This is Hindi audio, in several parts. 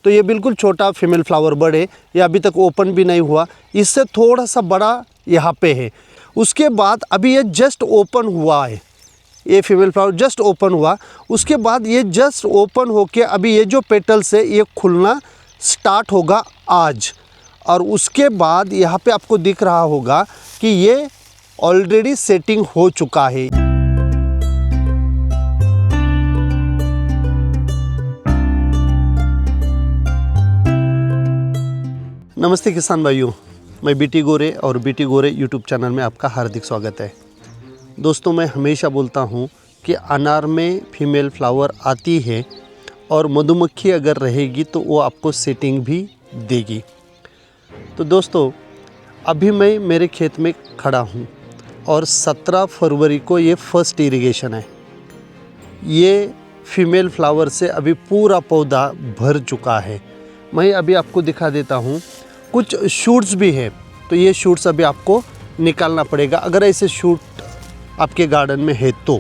तो ये बिल्कुल छोटा फीमेल फ्लावर बड है, ये अभी तक ओपन भी नहीं हुआ, इससे थोड़ा सा बड़ा यहाँ पे है। उसके बाद अभी ये जस्ट ओपन हुआ है, ये फीमेल फ्लावर जस्ट ओपन हुआ। उसके बाद ये जस्ट ओपन होके अभी ये जो पेटल्स है ये खुलना स्टार्ट होगा आज। और उसके बाद यहाँ पे आपको दिख रहा होगा कि ये ऑलरेडी सेटिंग हो चुका है। नमस्ते किसान भाइयों, मैं बीटी गोरे और बीटी गोरे यूट्यूब चैनल में आपका हार्दिक स्वागत है। दोस्तों, मैं हमेशा बोलता हूँ कि अनार में फीमेल फ्लावर आती है और मधुमक्खी अगर रहेगी तो वो आपको सेटिंग भी देगी। तो दोस्तों, अभी मैं मेरे खेत में खड़ा हूँ और 17 फरवरी को ये फर्स्ट इरिगेशन है। ये फीमेल फ्लावर से अभी पूरा पौधा भर चुका है। मैं अभी आपको दिखा देता हूँ, कुछ शूट्स भी है, तो ये शूट्स अभी आपको निकालना पड़ेगा अगर ऐसे शूट आपके गार्डन में है तो।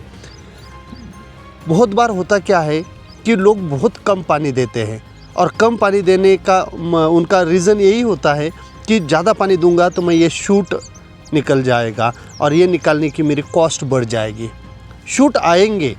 बहुत बार होता क्या है कि लोग बहुत कम पानी देते हैं और कम पानी देने का उनका रीज़न यही होता है कि ज़्यादा पानी दूंगा तो मैं ये शूट निकल जाएगा और ये निकालने की मेरी कॉस्ट बढ़ जाएगी। शूट आएंगे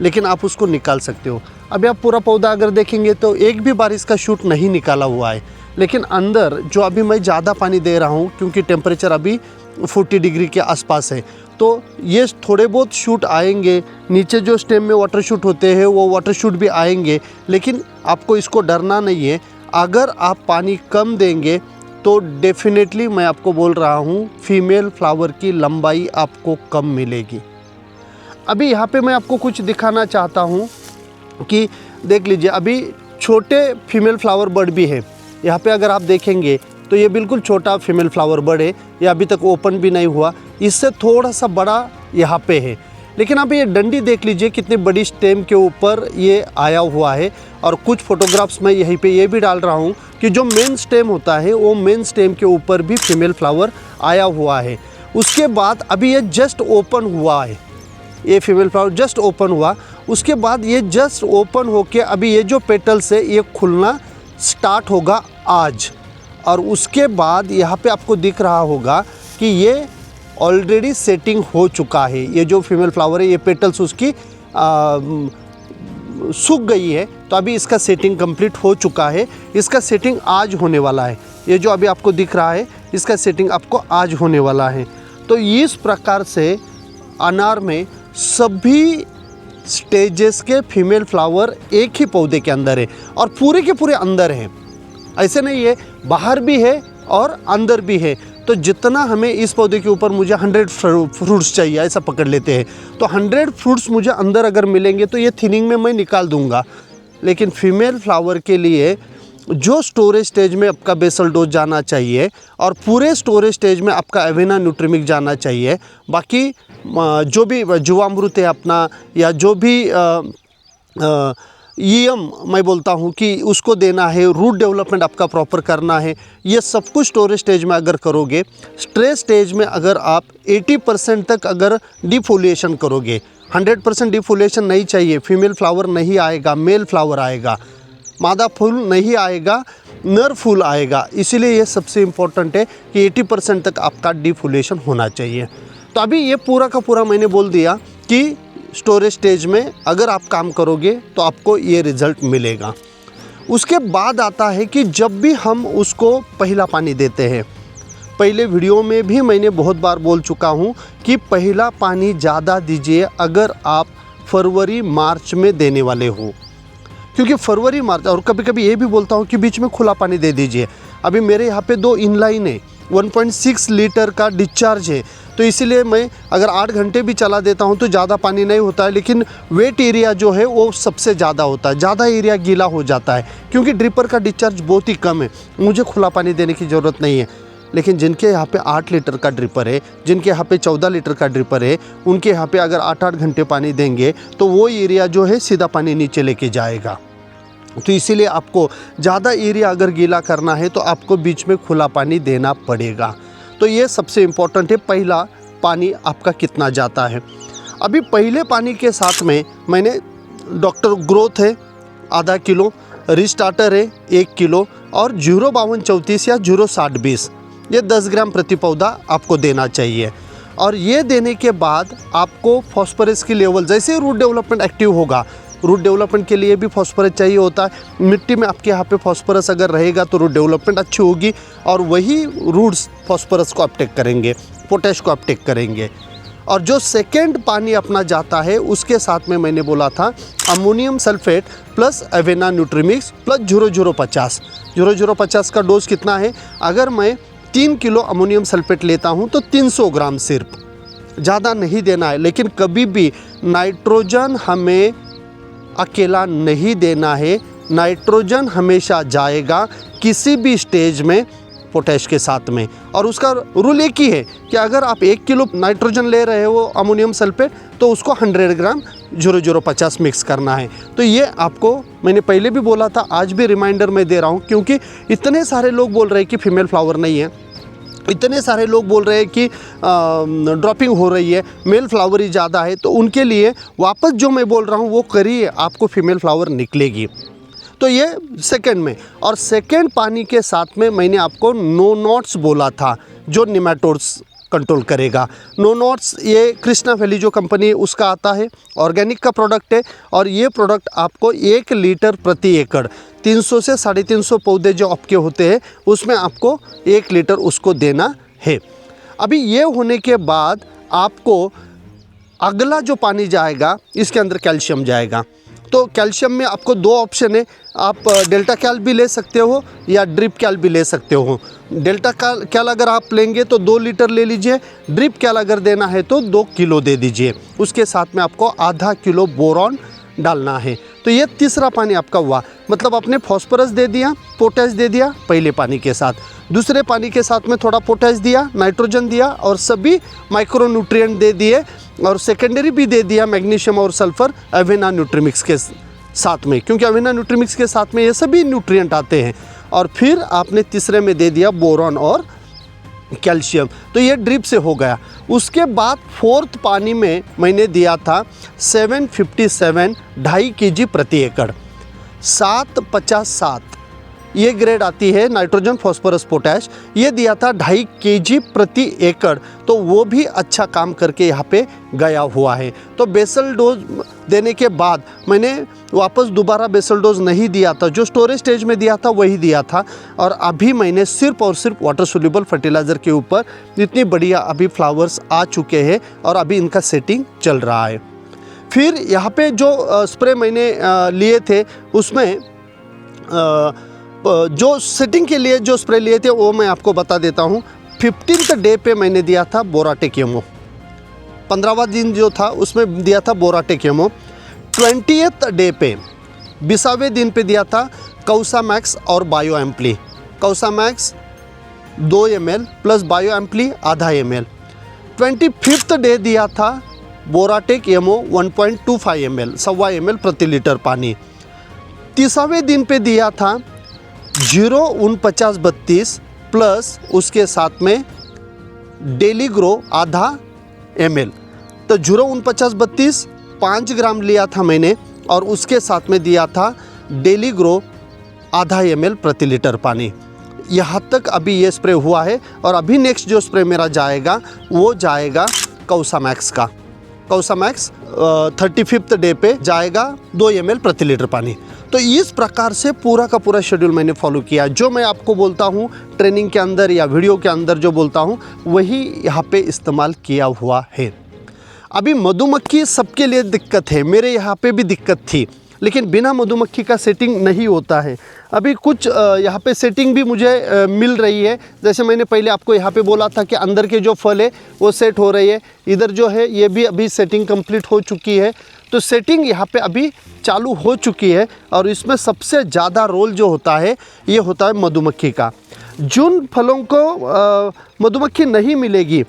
लेकिन आप उसको निकाल सकते हो। अभी आप पूरा पौधा अगर देखेंगे तो एक भी बार इसका शूट नहीं निकाला हुआ है, लेकिन अंदर जो अभी मैं ज़्यादा पानी दे रहा हूँ क्योंकि टेम्परेचर अभी 40 डिग्री के आसपास है, तो ये थोड़े बहुत शूट आएंगे। नीचे जो स्टेम में वाटर शूट होते हैं वो वाटर शूट भी आएंगे, लेकिन आपको इसको डरना नहीं है। अगर आप पानी कम देंगे तो डेफिनेटली मैं आपको बोल रहा हूँ फीमेल फ्लावर की लंबाई आपको कम मिलेगी। अभी यहाँ पे मैं आपको कुछ दिखाना चाहता हूँ कि देख लीजिए, अभी छोटे फीमेल फ्लावर बर्ड भी है। यहाँ पे अगर आप देखेंगे तो ये बिल्कुल छोटा फीमेल फ्लावर बर्ड है, ये अभी तक ओपन भी नहीं हुआ, इससे थोड़ा सा बड़ा यहाँ पे है। लेकिन आप ये डंडी देख लीजिए कितनी बड़ी स्टेम के ऊपर ये आया हुआ है। और कुछ फोटोग्राफ्स मैं यहीं पे ये भी डाल रहा हूँ कि जो मेन स्टेम होता है वो मेन स्टेम के ऊपर भी फीमेल फ्लावर आया हुआ है। उसके बाद अभी ये जस्ट ओपन हुआ है, ये फीमेल फ्लावर जस्ट ओपन हुआ। उसके बाद ये जस्ट ओपन होके अभी ये जो पेटल्स है ये खुलना स्टार्ट होगा आज। और उसके बाद यहाँ पे आपको दिख रहा होगा कि ये ऑलरेडी सेटिंग हो चुका है। ये जो फीमेल फ्लावर है ये पेटल्स उसकी सूख गई है, तो अभी इसका सेटिंग कंप्लीट हो चुका है। इसका सेटिंग आज होने वाला है। ये जो अभी आपको दिख रहा है इसका सेटिंग आपको आज होने वाला है। तो इस प्रकार से अनार में सभी स्टेजेस के फीमेल फ्लावर एक ही पौधे के अंदर है और पूरे के पूरे अंदर हैं। ऐसे नहीं है, बाहर भी है और अंदर भी है। तो जितना हमें इस पौधे के ऊपर मुझे 100 फ्रूट्स चाहिए ऐसा पकड़ लेते हैं, तो 100 फ्रूट्स मुझे अंदर अगर मिलेंगे तो ये थिनिंग में मैं निकाल दूंगा। लेकिन फीमेल फ्लावर के लिए जो स्टोरेज स्टेज में आपका बेसल डोज जाना चाहिए और पूरे स्टोरेज स्टेज में आपका एवेना न्यूट्रीमिक जाना चाहिए। बाकी जो भी जीवामृत है अपना या जो भी ईएम मैं बोलता हूँ कि उसको देना है, रूट डेवलपमेंट आपका प्रॉपर करना है, ये सब कुछ स्टोरेज स्टेज में अगर करोगे। स्ट्रेस स्टेज में अगर आप 80% तक अगर डिफोलिएशन करोगे, 100% डिफोलिएशन नहीं चाहिए, फीमेल फ्लावर नहीं आएगा, मेल फ्लावर आएगा, मादा फूल नहीं आएगा, नर फूल आएगा। इसीलिए ये सबसे इम्पोर्टेंट है कि 80% तक आपका डिफोलिएशन होना चाहिए। तो अभी ये पूरा का पूरा मैंने बोल दिया कि स्टोरेज स्टेज में अगर आप काम करोगे तो आपको ये रिज़ल्ट मिलेगा। उसके बाद आता है कि जब भी हम उसको पहला पानी देते हैं, पहले वीडियो में भी मैंने बहुत बार बोल चुका हूँ कि पहला पानी ज़्यादा दीजिए अगर आप फरवरी मार्च में देने वाले हो, क्योंकि फरवरी मार्च, और कभी कभी ये भी बोलता हूँ कि बीच में खुला पानी दे दीजिए। अभी मेरे यहाँ पे 2 इनलाइन है, 1.6 लीटर का डिस्चार्ज है, तो इसीलिए मैं अगर 8 घंटे भी चला देता हूं तो ज़्यादा पानी नहीं होता है, लेकिन वेट एरिया जो है वो सबसे ज़्यादा होता है, ज़्यादा एरिया गीला हो जाता है क्योंकि ड्रिपर का डिस्चार्ज बहुत ही कम है। मुझे खुला पानी देने की ज़रूरत नहीं है। लेकिन जिनके यहाँ पे 8 लीटर का ड्रिपर है, जिनके यहाँ पे 14 लीटर का ड्रिपर है, उनके यहाँ पे अगर 8-8 घंटे पानी देंगे तो वो एरिया जो है सीधा पानी नीचे लेके जाएगा। तो इसीलिए आपको ज़्यादा एरिया अगर गीला करना है तो आपको बीच में खुला पानी देना पड़ेगा। तो ये सबसे इम्पोर्टेंट है, पहला पानी आपका कितना जाता है। अभी पहले पानी के साथ में मैंने डॉक्टर ग्रोथ है आधा किलो, रिस्टार्टर है 1 किलो और 05234 या 06020 ये 10 ग्राम प्रति पौधा आपको देना चाहिए। और ये देने के बाद आपको फॉस्फोरस की लेवल, जैसे रूट डेवलपमेंट एक्टिव होगा, रूट डेवलपमेंट के लिए भी फॉस्फोरस चाहिए होता है। मिट्टी में आपके यहाँ पे फॉस्फोरस अगर रहेगा तो रूट डेवलपमेंट अच्छी होगी और वही रूट्स फॉस्फोरस को अपटेक करेंगे, पोटैश को अपटेक करेंगे। और जो सेकेंड पानी अपना जाता है उसके साथ में मैंने बोला था ammonium sulphate plus Avena nutrimix plus 0050। 0050 का डोज कितना है? अगर मैं 3 किलो अमोनियम सल्फेट लेता हूँ तो 300 ग्राम सिर्फ, ज़्यादा नहीं देना है। लेकिन कभी भी नाइट्रोजन हमें अकेला नहीं देना है, नाइट्रोजन हमेशा जाएगा किसी भी स्टेज में पोटैश के साथ में। और उसका रूल एक ही है कि अगर आप 1 किलो नाइट्रोजन ले रहे हो अमोनियम सल्फेट तो उसको 100 ग्राम 0050 मिक्स करना है। तो ये आपको मैंने पहले भी बोला था, आज भी रिमाइंडर मैं दे रहा हूँ, क्योंकि इतने सारे लोग बोल रहे हैं कि फीमेल फ्लावर नहीं है, इतने सारे लोग बोल रहे हैं कि ड्रॉपिंग हो रही है, मेल फ्लावर ही ज़्यादा है। तो उनके लिए वापस जो मैं बोल रहा हूँ वो करिए, आपको फीमेल फ्लावर निकलेगी। तो ये सेकंड में। और सेकंड पानी के साथ में मैंने आपको नो नॉट्स बोला था जो निमेटोड्स कंट्रोल करेगा। नो नॉट्स ये कृष्णा वैली जो कंपनी है उसका आता है, ऑर्गेनिक का प्रोडक्ट है। और ये प्रोडक्ट आपको 1 लीटर प्रति एकड़ 300 से 350 पौधे जो आपके होते हैं उसमें आपको 1 लीटर उसको देना है। अभी ये होने के बाद आपको अगला जो पानी जाएगा इसके अंदर कैल्शियम जाएगा। तो कैल्शियम में आपको 2 ऑप्शन है, आप डेल्टा कैल भी ले सकते हो या ड्रिप कैल भी ले सकते हो। डेल्टा कैल अगर आप लेंगे तो 2 लीटर ले लीजिए, ड्रिप कैल अगर देना है तो 2 किलो दे दीजिए। उसके साथ में आपको आधा किलो बोरॉन डालना है। तो ये तीसरा पानी आपका हुआ, मतलब आपने फॉस्फोरस दे दिया, पोटैश दे दिया पहले पानी के साथ, दूसरे पानी के साथ में थोड़ा पोटैश दिया, नाइट्रोजन दिया और सभी माइक्रो न्यूट्रिएंट दे दिए और सेकेंडरी भी दे दिया मैग्नीशियम और सल्फर एवेना न्यूट्रीमिक्स के साथ में, क्योंकि एवेना न्यूट्रीमिक्स के साथ में ये सभी न्यूट्रिएंट आते हैं। और फिर आपने तीसरे में दे दिया बोरॉन और कैल्शियम। तो ये ड्रिप से हो गया। उसके बाद फोर्थ पानी में मैंने दिया था 757 2.5 kg प्रति एकड़ 757 ये ग्रेड आती है नाइट्रोजन फॉस्फोरस पोटैश, ये दिया था 2.5 kg प्रति एकड़। तो वो भी अच्छा काम करके यहाँ पे गया हुआ है। तो बेसल डोज देने के बाद मैंने वापस दोबारा बेसल डोज नहीं दिया था, जो स्टोरेज स्टेज में दिया था वही दिया था। और अभी मैंने सिर्फ और सिर्फ वाटर सोल्यूबल फर्टिलाइज़र के ऊपर इतनी बढ़िया अभी फ्लावर्स आ चुके हैं और अभी इनका सेटिंग चल रहा है। फिर यहाँ पे जो स्प्रे मैंने लिए थे उसमें जो सेटिंग के लिए जो स्प्रे लिए थे वो मैं आपको बता देता हूँ। 15th डे पे मैंने दिया था बोराटेक एमओ, 15वां दिन जो था उसमें दिया था बोराटेक एमओ। 20th डे पे 20वें दिन पे दिया था कौसा मैक्स और बायो एम्पली। कौसा मैक्स 2 ml प्लस बायो एम्पली आधा ml। 25th डे दिया था बोराटेक एमओ 1.25 ml, 1.25 ml प्रति लीटर पानी। 30वें दिन पे दिया था 04932 प्लस उसके साथ में डेली ग्रो आधा ml। तो 04932 5 ग्राम लिया था मैंने और उसके साथ में दिया था डेली ग्रो आधा ml प्रति लीटर पानी। यहाँ तक अभी ये स्प्रे हुआ है। और अभी नेक्स्ट जो स्प्रे मेरा जाएगा वो जाएगा कौसा मैक्स का। कौसा मैक्स 35th डे पे जाएगा 2 ml प्रति लीटर पानी। तो इस प्रकार से पूरा का पूरा शेड्यूल मैंने फॉलो किया। जो मैं आपको बोलता हूँ ट्रेनिंग के अंदर या वीडियो के अंदर जो बोलता हूँ वही यहाँ पे इस्तेमाल किया हुआ है। अभी मधुमक्खी सबके लिए दिक्कत है, मेरे यहाँ पे भी दिक्कत थी, लेकिन बिना मधुमक्खी का सेटिंग नहीं होता है। अभी कुछ यहाँ पे सेटिंग भी मुझे मिल रही है। जैसे मैंने पहले आपको यहाँ पे बोला था कि अंदर के जो फल है वो सेट हो रही है, इधर जो है ये भी अभी सेटिंग कंप्लीट हो चुकी है। तो सेटिंग यहाँ पे अभी चालू हो चुकी है। और इसमें सबसे ज़्यादा रोल जो होता है ये होता है मधुमक्खी का। जिन फलों को मधुमक्खी नहीं मिलेगी,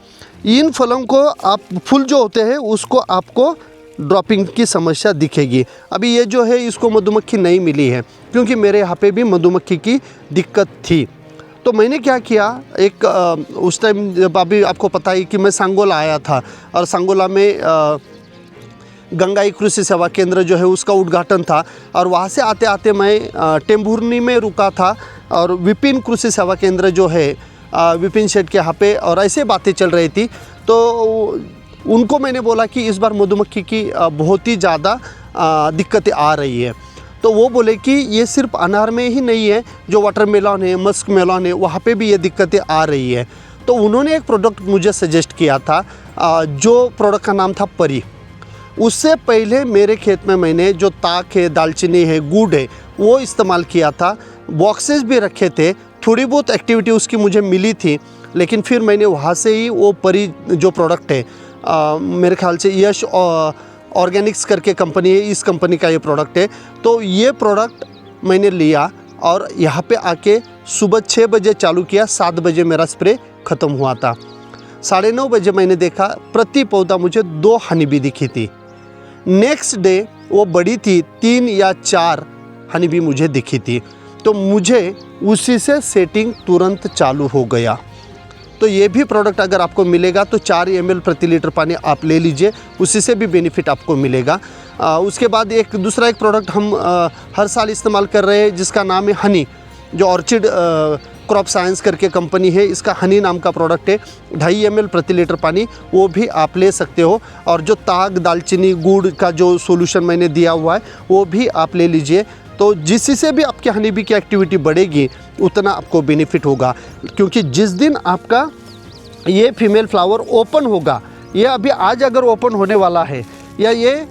इन फलों को आप फूल जो होते हैं उसको आपको ड्रॉपिंग की समस्या दिखेगी। अभी ये जो है इसको मधुमक्खी नहीं मिली है, क्योंकि मेरे यहाँ पे भी मधुमक्खी की दिक्कत थी। तो मैंने क्या किया, एक उस टाइम जब अभी आपको पता है कि मैं सांगोला आया था और सांगोला में गंगाई कृषि सेवा केंद्र जो है उसका उद्घाटन था, और वहाँ से आते आते मैं टेम्भुर्नी में रुका था और विपिन कृषि सेवा केंद्र जो है विपिन शेठ के यहाँ पे, और ऐसे बातें चल रही थी। तो उनको मैंने बोला कि इस बार मधुमक्खी की बहुत ही ज़्यादा दिक्कतें आ रही है। तो वो बोले कि ये सिर्फ अनार में ही नहीं है, जो वाटरमेलन है, मस्क मेलन है, वहाँ पे भी ये दिक्कतें आ रही है। तो उन्होंने एक प्रोडक्ट मुझे सजेस्ट किया था, जो प्रोडक्ट का नाम था परी। उससे पहले मेरे खेत में मैंने जो ताक है, दालचीनी है, गुड़ है, वो इस्तेमाल किया था। बॉक्सेस भी रखे थे, थोड़ी बहुत एक्टिविटी उसकी मुझे मिली थी, लेकिन फिर मैंने वहाँ से ही वो परी जो प्रोडक्ट है, मेरे ख्याल से यश ऑर्गेनिक्स करके कंपनी है, इस कंपनी का ये प्रोडक्ट है। तो ये प्रोडक्ट मैंने लिया और यहाँ पे आके सुबह 6 बजे चालू किया, 7 बजे मेरा स्प्रे ख़त्म हुआ था। 9:30 बजे मैंने देखा प्रति पौधा मुझे 2 हनी बी दिखी थी। नेक्स्ट डे वो बड़ी थी, 3 या 4 हनी बी मुझे दिखी थी। तो मुझे उसी से सेटिंग तुरंत चालू हो गया। तो ये भी प्रोडक्ट अगर आपको मिलेगा तो 4 ml प्रति लीटर पानी आप ले लीजिए, उसी से भी बेनिफिट आपको मिलेगा। उसके बाद एक दूसरा प्रोडक्ट हम हर साल इस्तेमाल कर रहे हैं, जिसका नाम है हनी, जो ऑर्चिड क्रॉप साइंस करके कंपनी है, इसका हनी नाम का प्रोडक्ट है। 2.5 ml प्रति लीटर पानी, वो भी आप ले सकते हो। और जो ताग, दालचीनी, गुड़ का जो सोल्यूशन मैंने दिया हुआ है, वो भी आप ले लीजिए। तो जिससे भी आपके हनी बी की एक्टिविटी बढ़ेगी उतना आपको बेनिफिट होगा, क्योंकि जिस दिन आपका ये फीमेल फ्लावर ओपन होगा, ये अभी आज अगर ओपन होने वाला है, या ये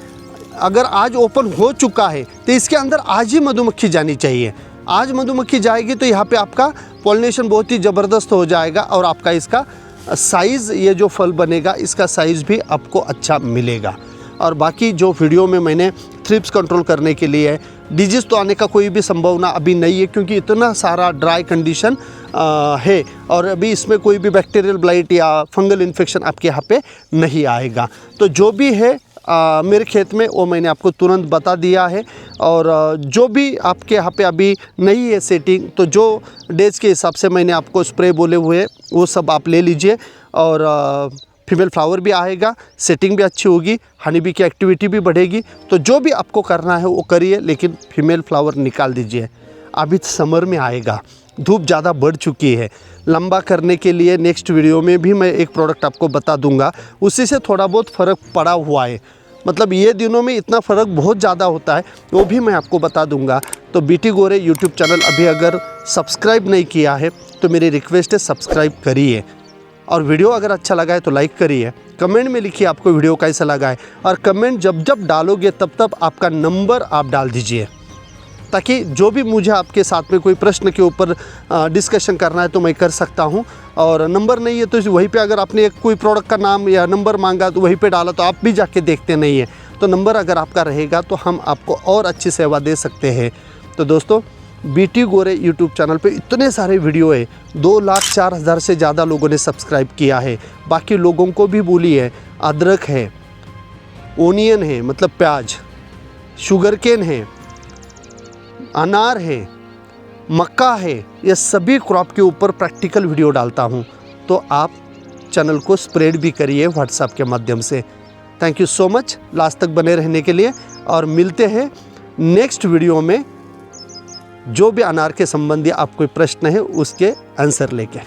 अगर आज ओपन हो चुका है, तो इसके अंदर आज ही मधुमक्खी जानी चाहिए। आज मधुमक्खी जाएगी तो यहाँ पे आपका पॉलिनेशन बहुत ही ज़बरदस्त हो जाएगा, और आपका इसका साइज़, ये जो फल बनेगा इसका साइज़ भी आपको अच्छा मिलेगा। और बाकी जो वीडियो में मैंने थ्रिप्स कंट्रोल करने के लिए, डिजीज़ तो आने का कोई भी संभावना अभी नहीं है, क्योंकि इतना सारा ड्राई कंडीशन है, और अभी इसमें कोई भी बैक्टीरियल ब्लाइट या फंगल इन्फेक्शन आपके यहाँ पे नहीं आएगा। तो जो भी है मेरे खेत में वो मैंने आपको तुरंत बता दिया है। और जो भी आपके यहाँ पे अभी नहीं है सेटिंग, तो जो डेज के हिसाब से मैंने आपको स्प्रे बोले हुए वो सब आप ले लीजिए, और फीमेल फ्लावर भी आएगा, सेटिंग भी अच्छी होगी, हनी बी की एक्टिविटी भी बढ़ेगी। तो जो भी आपको करना है वो करिए, लेकिन फीमेल फ्लावर निकाल दीजिए। अभी समर में आएगा, धूप ज़्यादा बढ़ चुकी है। लंबा करने के लिए नेक्स्ट वीडियो में भी मैं एक प्रोडक्ट आपको बता दूंगा, उसी से थोड़ा बहुत फ़र्क पड़ा हुआ है। मतलब ये दिनों में इतना फ़र्क बहुत ज़्यादा होता है, वो भी मैं आपको बता दूंगा। तो बीटी गोरे यूट्यूब चैनल अभी अगर सब्सक्राइब नहीं किया है तो मेरी रिक्वेस्ट है सब्सक्राइब करिए, और वीडियो अगर अच्छा लगा है तो लाइक करिए। कमेंट में लिखिए आपको वीडियो कैसा लगा है, और कमेंट जब जब डालोगे तब तब आपका नंबर आप डाल दीजिए, ताकि जो भी मुझे आपके साथ में कोई प्रश्न के ऊपर डिस्कशन करना है तो मैं कर सकता हूं। और नंबर नहीं है तो वहीं पे अगर आपने कोई प्रोडक्ट का नाम या नंबर मांगा तो वहीं पे डाला, तो आप भी जाके देखते नहीं हैं। तो नंबर अगर आपका रहेगा तो हम आपको और अच्छी सेवा दे सकते हैं। तो दोस्तों, बीटी गोरे यूट्यूब चैनल पे इतने सारे वीडियो है, 2,04,000 से ज़्यादा लोगों ने सब्सक्राइब किया है। बाकी लोगों को भी बोलिए, अदरक है, ओनियन है मतलब प्याज, शुगर केन है, अनार है, मक्का है, ये सभी क्रॉप के ऊपर प्रैक्टिकल वीडियो डालता हूँ। तो आप चैनल को स्प्रेड भी करिए व्हाट्सएप के माध्यम से। Thank you so much last तक बने रहने के लिए, और मिलते हैं नेक्स्ट वीडियो में। जो भी अनार के संबंधी आप कोई प्रश्न है उसके आंसर लेके।